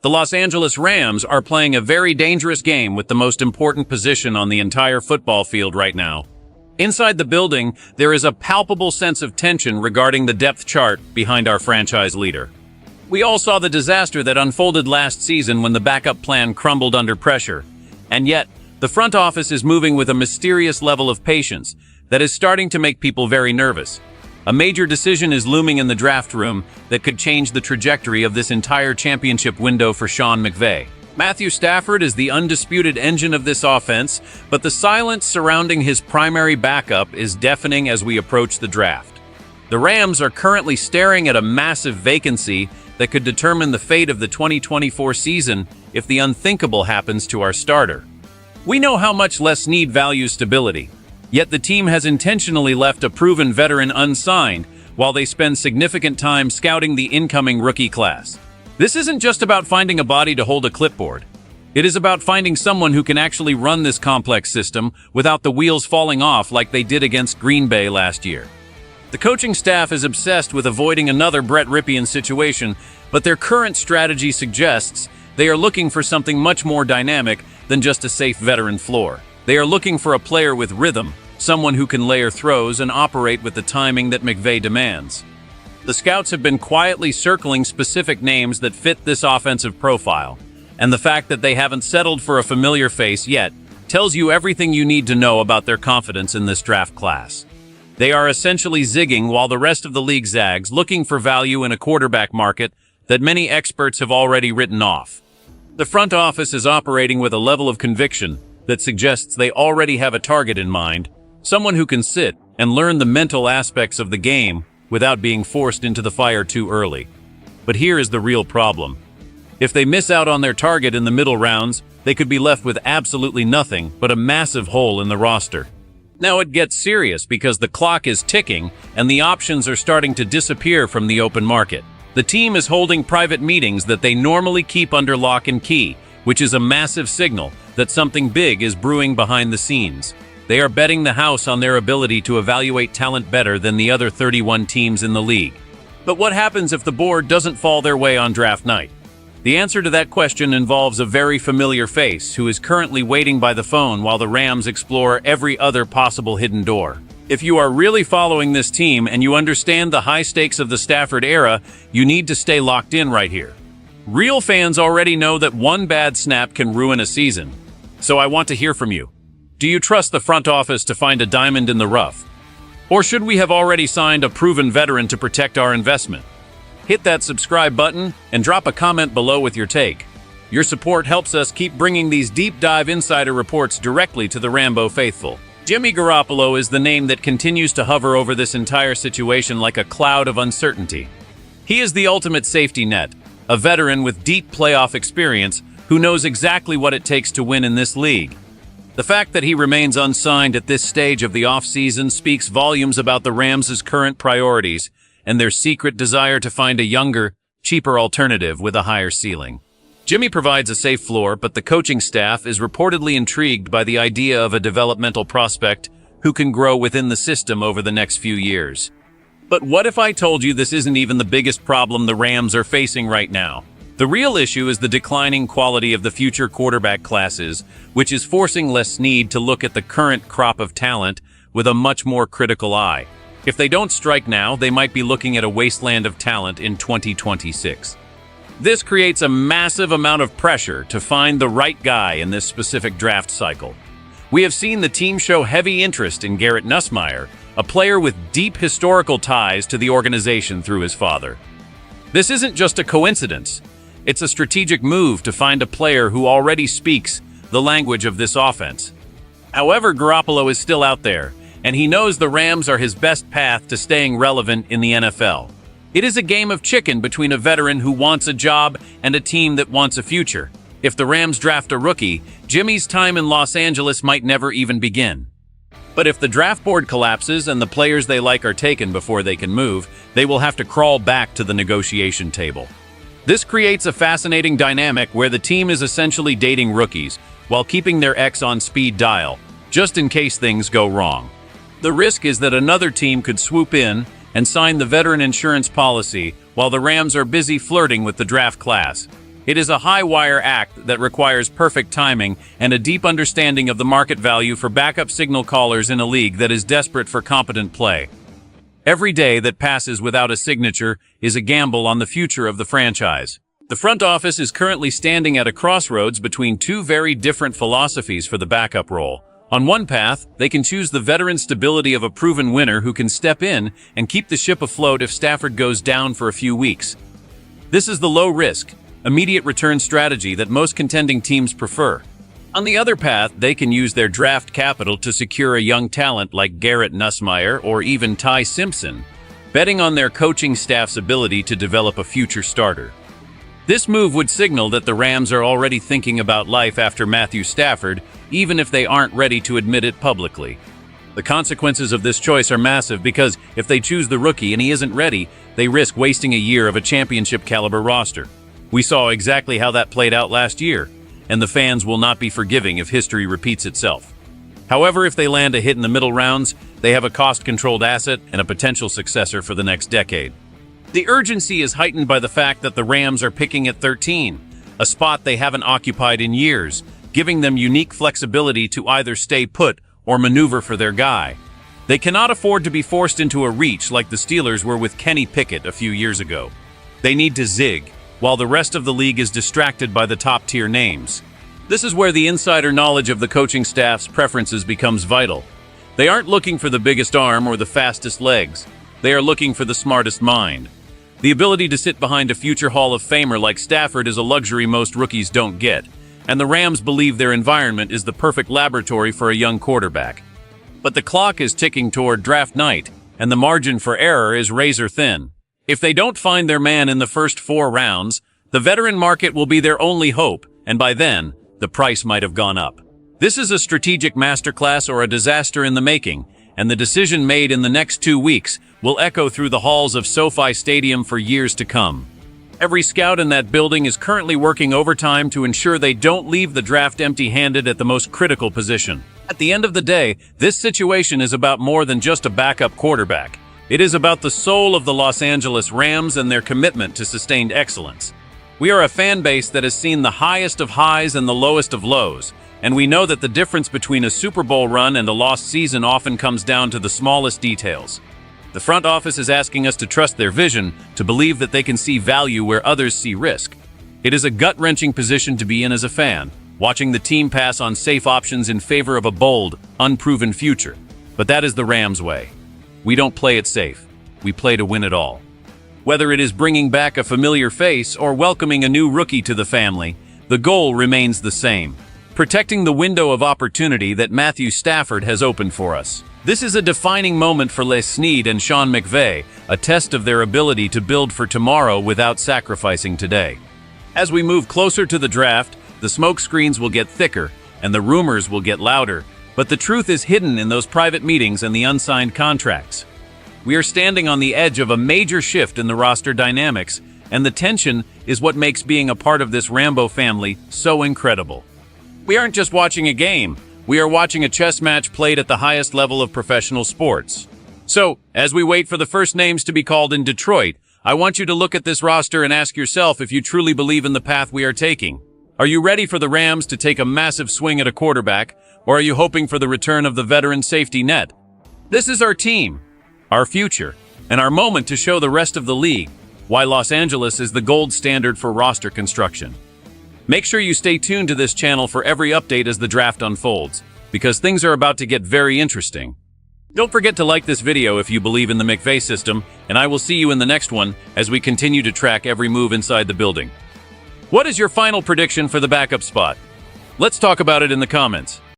The Los Angeles Rams are playing a very dangerous game with the most important position on the entire football field right now. Inside the building, there is a palpable sense of tension regarding the depth chart behind our franchise leader. We all saw the disaster that unfolded last season when the backup plan crumbled under pressure. And yet, the front office is moving with a mysterious level of patience that is starting to make people very nervous. A major decision is looming in the draft room that could change the trajectory of this entire championship window for Sean McVay. Matthew Stafford is the undisputed engine of this offense, but the silence surrounding his primary backup is deafening as we approach the draft. The Rams are currently staring at a massive vacancy that could determine the fate of the 2024 season if the unthinkable happens to our starter. We know how much Les Snead values stability. Yet the team has intentionally left a proven veteran unsigned while they spend significant time scouting the incoming rookie class. This isn't just about finding a body to hold a clipboard. It is about finding someone who can actually run this complex system without the wheels falling off like they did against Green Bay last year. The coaching staff is obsessed with avoiding another Brett Ripien situation, but their current strategy suggests they are looking for something much more dynamic than just a safe veteran floor. They are looking for a player with rhythm, someone who can layer throws and operate with the timing that McVay demands. The scouts have been quietly circling specific names that fit this offensive profile, and the fact that they haven't settled for a familiar face yet tells you everything you need to know about their confidence in this draft class. They are essentially zigging while the rest of the league zags, looking for value in a quarterback market that many experts have already written off. The front office is operating with a level of conviction that suggests they already have a target in mind, someone who can sit and learn the mental aspects of the game without being forced into the fire too early. But here is the real problem. If they miss out on their target in the middle rounds, they could be left with absolutely nothing but a massive hole in the roster. Now it gets serious because the clock is ticking and the options are starting to disappear from the open market. The team is holding private meetings that they normally keep under lock and key, which is a massive signal that something big is brewing behind the scenes. They are betting the house on their ability to evaluate talent better than the other 31 teams in the league. But what happens if the board doesn't fall their way on draft night? The answer to that question involves a very familiar face who is currently waiting by the phone while the Rams explore every other possible hidden door. If you are really following this team and you understand the high stakes of the Stafford era, you need to stay locked in right here. Real fans already know that one bad snap can ruin a season. So I want to hear from you. Do you trust the front office to find a diamond in the rough? Or should we have already signed a proven veteran to protect our investment? Hit that subscribe button and drop a comment below with your take. Your support helps us keep bringing these deep dive insider reports directly to the Rambo faithful. Jimmy Garoppolo is the name that continues to hover over this entire situation like a cloud of uncertainty. He is the ultimate safety net, a veteran with deep playoff experience who knows exactly what it takes to win in this league. The fact that he remains unsigned at this stage of the offseason speaks volumes about the Rams' current priorities and their secret desire to find a younger, cheaper alternative with a higher ceiling. Jimmy provides a safe floor, but the coaching staff is reportedly intrigued by the idea of a developmental prospect who can grow within the system over the next few years. But what if I told you this isn't even the biggest problem the Rams are facing right now? The real issue is the declining quality of the future quarterback classes, which is forcing Les Snead to look at the current crop of talent with a much more critical eye. If they don't strike now, they might be looking at a wasteland of talent in 2026. This creates a massive amount of pressure to find the right guy in this specific draft cycle. We have seen the team show heavy interest in Garrett Nussmeier, a player with deep historical ties to the organization through his father. This isn't just a coincidence. It's a strategic move to find a player who already speaks the language of this offense. However, Garoppolo is still out there, and he knows the Rams are his best path to staying relevant in the NFL. It is a game of chicken between a veteran who wants a job and a team that wants a future. If the Rams draft a rookie, Jimmy's time in Los Angeles might never even begin. But if the draft board collapses and the players they like are taken before they can move, they will have to crawl back to the negotiation table. This creates a fascinating dynamic where the team is essentially dating rookies while keeping their ex on speed dial, just in case things go wrong. The risk is that another team could swoop in and sign the veteran insurance policy while the Rams are busy flirting with the draft class. It is a high-wire act that requires perfect timing and a deep understanding of the market value for backup signal callers in a league that is desperate for competent play. Every day that passes without a signature is a gamble on the future of the franchise. The front office is currently standing at a crossroads between two very different philosophies for the backup role. On one path, they can choose the veteran stability of a proven winner who can step in and keep the ship afloat if Stafford goes down for a few weeks. This is the low-risk, immediate return strategy that most contending teams prefer. On the other path, they can use their draft capital to secure a young talent like Garrett Nussmeier or even Ty Simpson, betting on their coaching staff's ability to develop a future starter. This move would signal that the Rams are already thinking about life after Matthew Stafford, even if they aren't ready to admit it publicly. The consequences of this choice are massive because if they choose the rookie and he isn't ready, they risk wasting a year of a championship-caliber roster. We saw exactly how that played out last year, and the fans will not be forgiving if history repeats itself. However, if they land a hit in the middle rounds, they have a cost-controlled asset and a potential successor for the next decade. The urgency is heightened by the fact that the Rams are picking at 13, a spot they haven't occupied in years, giving them unique flexibility to either stay put or maneuver for their guy. They cannot afford to be forced into a reach like the Steelers were with Kenny Pickett a few years ago. They need to zig, while the rest of the league is distracted by the top-tier names. This is where the insider knowledge of the coaching staff's preferences becomes vital. They aren't looking for the biggest arm or the fastest legs. They are looking for the smartest mind. The ability to sit behind a future Hall of Famer like Stafford is a luxury most rookies don't get, and the Rams believe their environment is the perfect laboratory for a young quarterback. But the clock is ticking toward draft night, and the margin for error is razor thin. If they don't find their man in the first 4 rounds, the veteran market will be their only hope, and by then, the price might have gone up. This is a strategic masterclass or a disaster in the making, and the decision made in the next 2 weeks will echo through the halls of SoFi Stadium for years to come. Every scout in that building is currently working overtime to ensure they don't leave the draft empty-handed at the most critical position. At the end of the day, this situation is about more than just a backup quarterback. It is about the soul of the Los Angeles Rams and their commitment to sustained excellence. We are a fan base that has seen the highest of highs and the lowest of lows, and we know that the difference between a Super Bowl run and a lost season often comes down to the smallest details. The front office is asking us to trust their vision, to believe that they can see value where others see risk. It is a gut-wrenching position to be in as a fan, watching the team pass on safe options in favor of a bold, unproven future. But that is the Rams' way. We don't play it safe. We play to win it all. Whether it is bringing back a familiar face or welcoming a new rookie to the family, the goal remains the same: protecting the window of opportunity that Matthew Stafford has opened for us. This is a defining moment for Les Snead and Sean McVay, a test of their ability to build for tomorrow without sacrificing today. As we move closer to the draft, the smoke screens will get thicker and the rumors will get louder, but the truth is hidden in those private meetings and the unsigned contracts. We are standing on the edge of a major shift in the roster dynamics, and the tension is what makes being a part of this Rambo family so incredible. We aren't just watching a game. We are watching a chess match played at the highest level of professional sports. So, as we wait for the first names to be called in Detroit, I want you to look at this roster and ask yourself if you truly believe in the path we are taking. Are you ready for the Rams to take a massive swing at a quarterback, or are you hoping for the return of the veteran safety net? This is our team, our future, and our moment to show the rest of the league why Los Angeles is the gold standard for roster construction. Make sure you stay tuned to this channel for every update as the draft unfolds, because things are about to get very interesting. Don't forget to like this video if you believe in the McVay system, and I will see you in the next one as we continue to track every move inside the building. What is your final prediction for the backup spot? Let's talk about it in the comments.